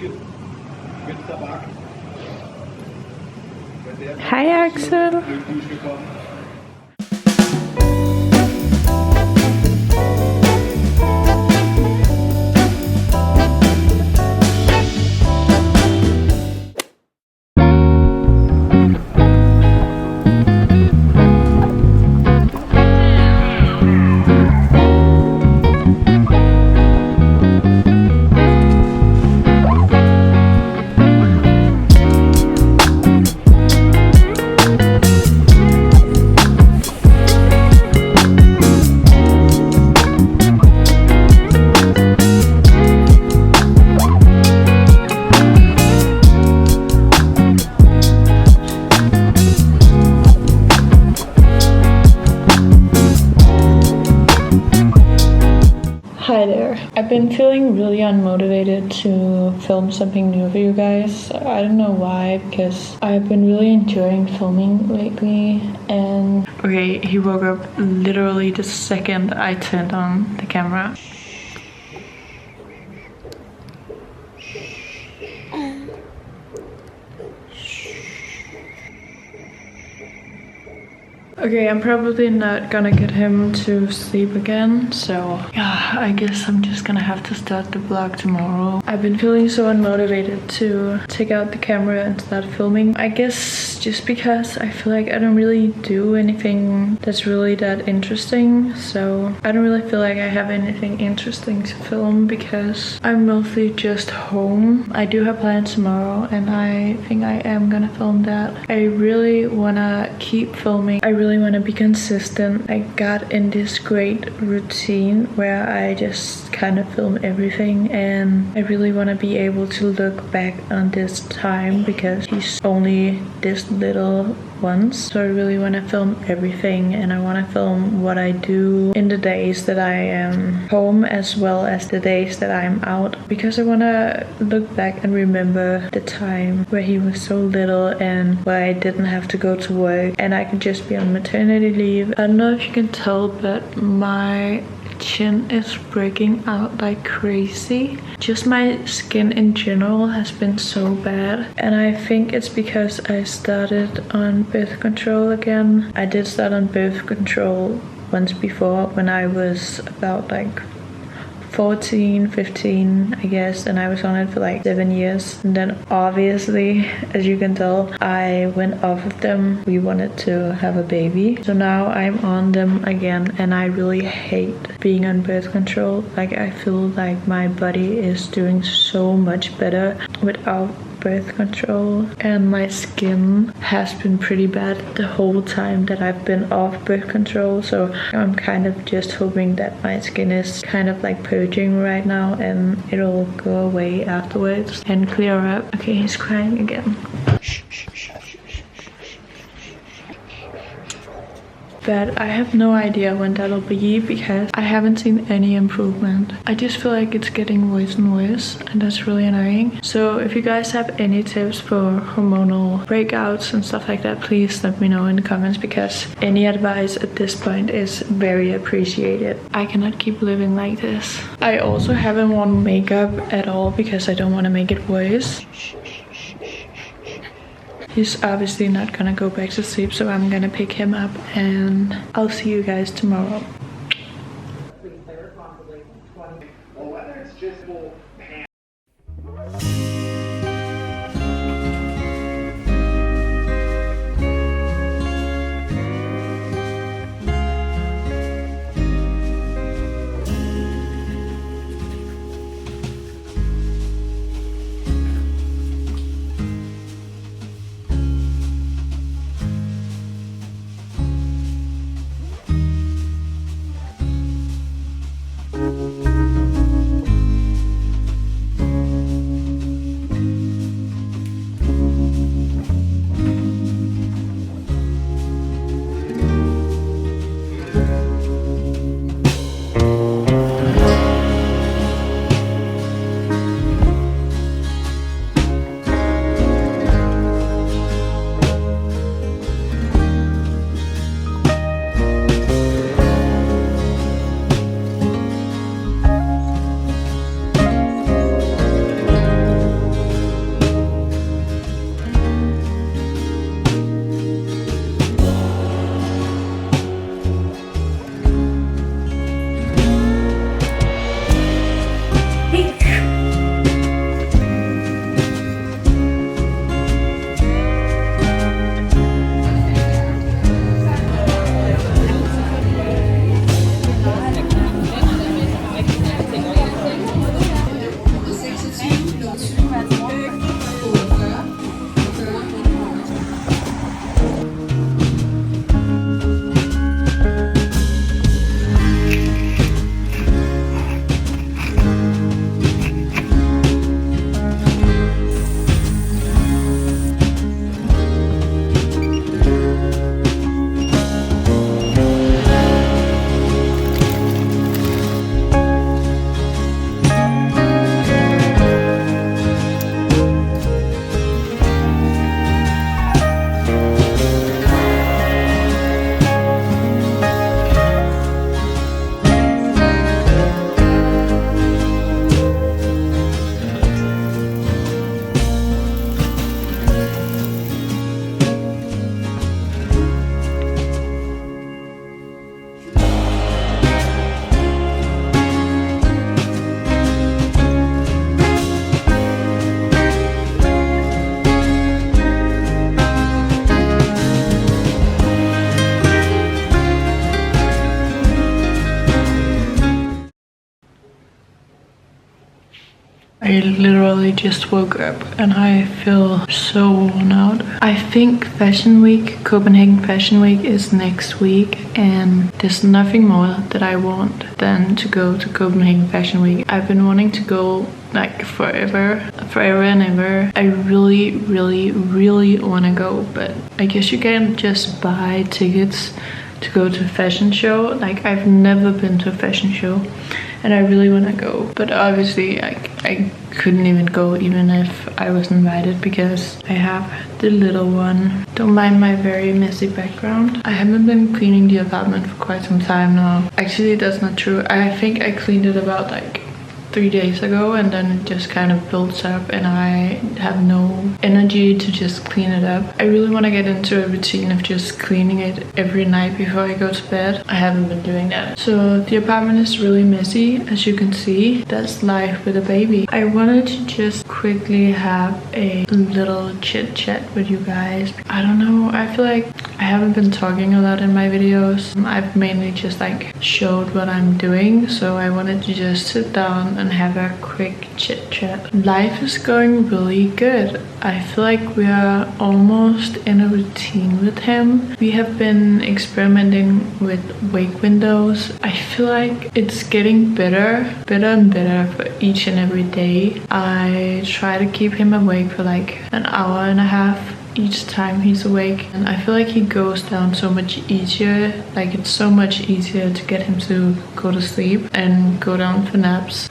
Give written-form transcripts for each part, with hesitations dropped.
Hi Axel. Hi there. I've been feeling really unmotivated to film something new for you guys. I don't know why, because I've been really enjoying filming lately. And okay, he woke up literally the second I turned on the camera. Okay, I'm probably not gonna get him to sleep again, so yeah, I guess I'm just gonna have to start the vlog tomorrow. I've been feeling so unmotivated to take out the camera and start filming. I guess just because I feel like I don't really do anything that's really that interesting, so I don't really feel like I have anything interesting to film because I'm mostly just home. I do have plans tomorrow and I think I am gonna film that. I really wanna keep filming. I really want to be consistent. I got in this great routine where I just kind of film everything, and I really want to be able to look back on this time because he's only this little once. So I really want to film everything, and I want to film what I do in the days that I am home as well as the days that I'm out, because I want to look back and remember the time where he was so little and where I didn't have to go to work and I could just be on maternity leave. I don't know if you can tell, but my chin is breaking out like crazy. Just my skin in general has been so bad, and I think it's because I started on birth control again. I did start on birth control once before when I was about like 14, 15, I guess, and I was on it for like 7 years. And then obviously, as you can tell, I went off of them. We wanted to have a baby. So now I'm on them again, and I really hate being on birth control. Like, I feel like my body is doing so much better without birth control, and my skin has been pretty bad the whole time that I've been off birth control. So I'm kind of just hoping that my skin is kind of like purging right now and it'll go away afterwards and clear up. Okay, he's crying again. But I have no idea when that'll be because I haven't seen any improvement. I just feel like it's getting worse and worse, and that's really annoying. So if you guys have any tips for hormonal breakouts and stuff like that, please let me know in the comments, because any advice at this point is very appreciated. I cannot keep living like this. I also haven't worn makeup at all because I don't want to make it worse. He's obviously not gonna go back to sleep, so I'm gonna pick him up and I'll see you guys tomorrow. I literally just woke up and I feel so worn out. I think Fashion Week, Copenhagen Fashion Week is next week, and there's nothing more that I want than to go to Copenhagen Fashion Week. I've been wanting to go like forever and ever. I really want to go, but I guess you can't just buy tickets to go to a fashion show. Like, I've never been to a fashion show and I really want to go, but obviously I couldn't even go even if I was invited because I have the little one. Don't mind my very messy background. I haven't been cleaning the apartment for quite some time now. Actually, that's not true. I think I cleaned it about like 3 days ago, and then it just kind of builds up and I have no energy to just clean it up. I really want to get into a routine of just cleaning it every night before I go to bed. I haven't been doing that. So the apartment is really messy, as you can see. That's life with a baby. I wanted to just quickly have a little chit chat with you guys. I don't know, I feel like I haven't been talking a lot in my videos. I've mainly just like showed what I'm doing, so I wanted to just sit down and have a quick chit chat. Life is going really good. I feel like we are almost in a routine with him. We have been experimenting with wake windows. I feel like it's getting better and better for each and every day. I try to keep him awake for like an hour and a half each time he's awake, and I feel like he goes down so much easier. Like, it's so much easier to get him to go to sleep and go down for naps.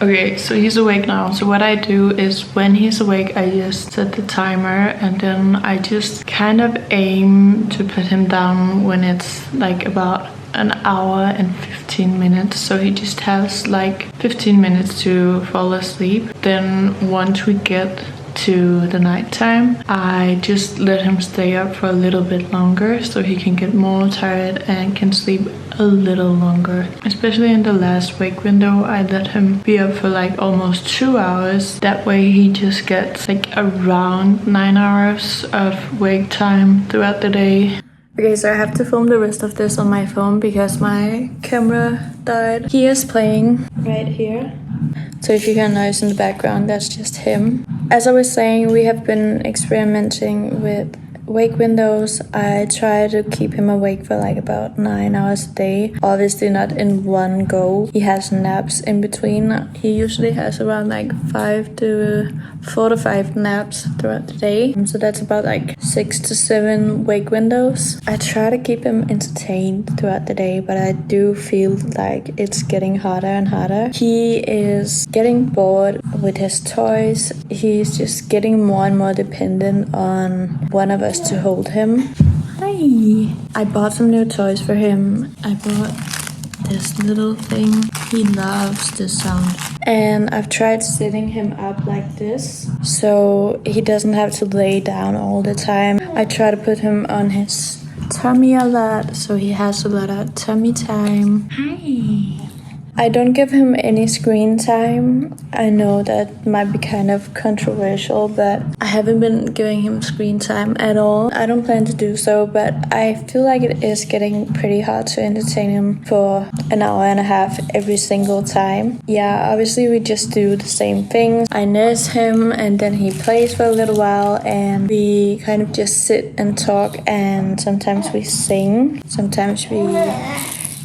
Okay, so he's awake now. So what I do is when he's awake, I just set the timer and then I just kind of aim to put him down when it's like about an hour and 15 minutes. So he just has like 15 minutes to fall asleep. Then once we get to the nighttime, I just let him stay up for a little bit longer so he can get more tired and can sleep a little longer. Especially in the last wake window, I let him be up for like almost 2 hours. That way he just gets like around 9 hours of wake time throughout the day. Okay, so I have to film the rest of this on my phone because my camera died. He is playing right here. So if you hear noise in the background, that's just him. As I was saying, we have been experimenting with wake windows. I try to keep him awake for like about 9 hours a day. Obviously not in one go. He has naps in between. He usually has around like 4 to 5 naps throughout the day. So that's about like 6 to 7 wake windows. I try to keep him entertained throughout the day, but I do feel like it's getting harder and harder. He is getting bored with his toys. He's just getting more and more dependent on one of us to hold him. Hi! I bought some new toys for him. I bought this little thing. He loves this sound. And I've tried setting him up like this so he doesn't have to lay down all the time. I try to put him on his tummy a lot so he has a lot of tummy time. Hi! I don't give him any screen time. I know that might be kind of controversial, but I haven't been giving him screen time at all. I don't plan to do so, but I feel like it is getting pretty hard to entertain him for an hour and a half every single time. Yeah, obviously we just do the same things. I nurse him and then he plays for a little while and we kind of just sit and talk, and sometimes we sing, sometimes we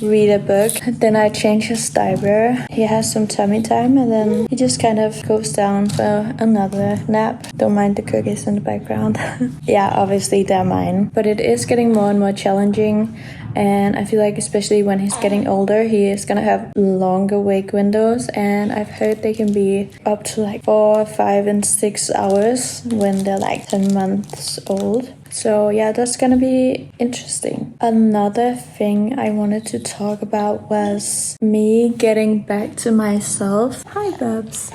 read a book. Then I change his diaper. He has some tummy time and then he just kind of goes down for another nap. Don't mind the cookies in the background. Yeah, obviously they're mine. But it is getting more and more challenging, and I feel like especially when he's getting older, he is gonna have longer wake windows, and I've heard they can be up to like 4, 5 and 6 hours when they're like 10 months old. So yeah, that's gonna be interesting. Another thing I wanted to talk about was me getting back to myself. Hi, Bubs.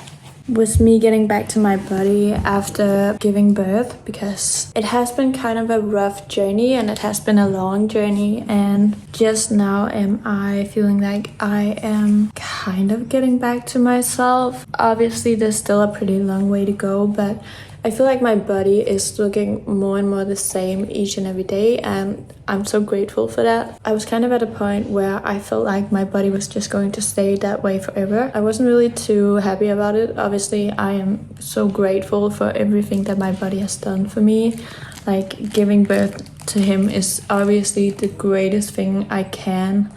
Was me getting back to my body after giving birth, because it has been kind of a rough journey and it has been a long journey, and just now am I feeling like I am kind of getting back to myself. Obviously there's still a pretty long way to go, but I feel like my body is looking more and more the same each and every day, and I'm so grateful for that. I was kind of at a point where I felt like my body was just going to stay that way forever. I wasn't really too happy about it. Obviously, I am so grateful for everything that my body has done for me. Like, giving birth to him is obviously the greatest thing I can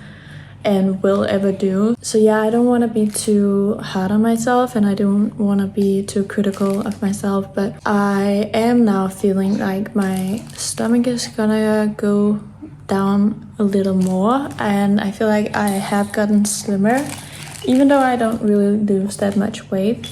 and will ever do. So yeah, I don't want to be too hard on myself and I don't want to be too critical of myself, but I am now feeling like my stomach is gonna go down a little more, and I feel like I have gotten slimmer. Even though I don't really lose that much weight,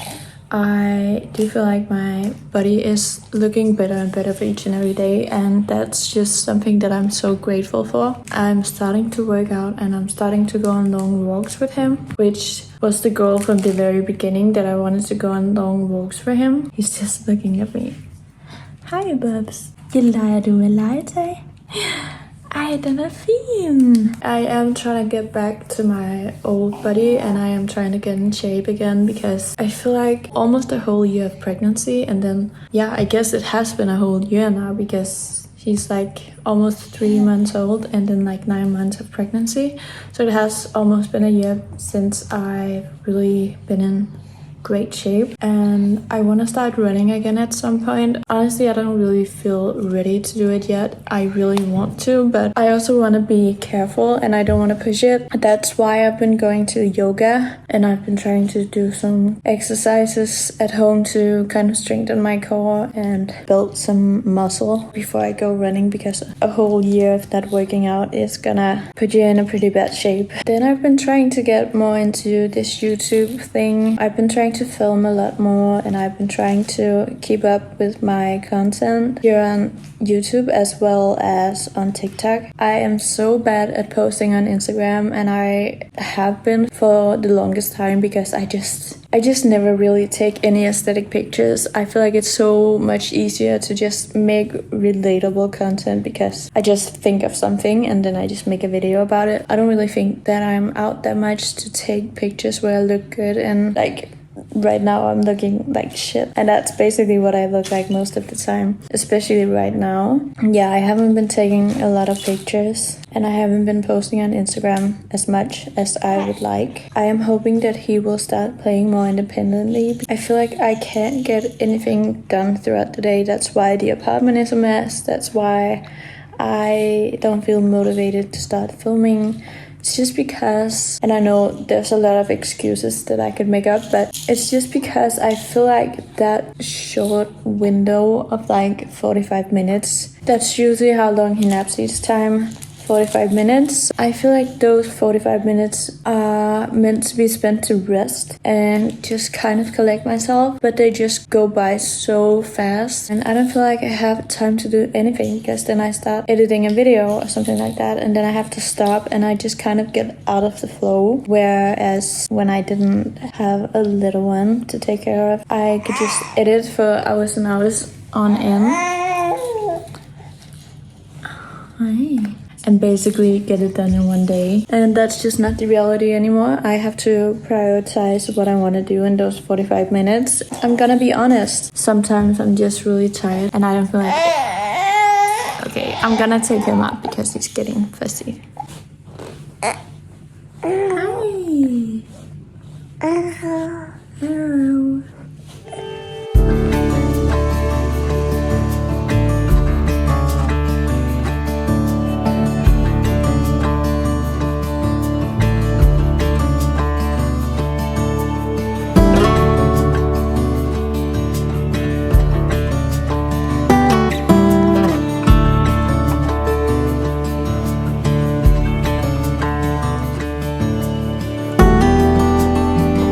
I do feel like my body is looking better and better for each and every day, and that's just something that I'm so grateful for. I'm starting to work out and I'm starting to go on long walks with him, which was the goal from the very beginning, that I wanted to go on long walks for him. He's just looking at me. Hi, Bubs. Leger du med legetøj? Ej, den er fin. I am trying to get back to my old body, and I am trying to get in shape again, because I feel like almost a whole year of pregnancy, and then yeah, I guess it has been a whole year now, because he's like almost 3 months old and then like 9 months of pregnancy. So it has almost been a year since I've really been in great shape, and I want to start running again at some point. Honestly, I don't really feel ready to do it yet. I really want to, but I also want to be careful and I don't want to push it. That's why I've been going to yoga, and I've been trying to do some exercises at home to kind of strengthen my core and build some muscle before I go running, because a whole year of not working out is gonna put you in a pretty bad shape. Then I've been trying to get more into this YouTube thing. I've been trying to film a lot more, and I've been trying to keep up with my content here on YouTube as well as on TikTok. I am so bad at posting on Instagram, and I have been for the longest time, because I just never really take any aesthetic pictures. I feel like it's so much easier to just make relatable content, because I just think of something and then I just make a video about it. I don't really think that I'm out that much to take pictures where I look good, and like right now I'm looking like shit, and that's basically what I look like most of the time, especially right now. Yeah, I haven't been taking a lot of pictures, and I haven't been posting on Instagram as much as I would like. I am hoping that he will start playing more independently. I feel like I can't get anything done throughout the day. That's why the apartment is a mess. That's why I don't feel motivated to start filming. It's just because, and I know there's a lot of excuses that I could make up, but it's just because I feel like that short window of like 45 minutes, that's usually how long he naps each time. 45 minutes. I feel like those 45 minutes are meant to be spent to rest and just kind of collect myself, but they just go by so fast, and I don't feel like I have time to do anything, because then I start editing a video or something like that, and then I have to stop, and I just kind of get out of the flow. Whereas when I didn't have a little one to take care of, I could just edit for hours and hours on end. Hi. and basically get it done in one day. And that's just not the reality anymore. I have to prioritize what I want to do in those 45 minutes. I'm gonna be honest. Sometimes I'm just really tired and I don't feel like it. Okay, I'm gonna take him out because he's getting fussy. Hi. Hello.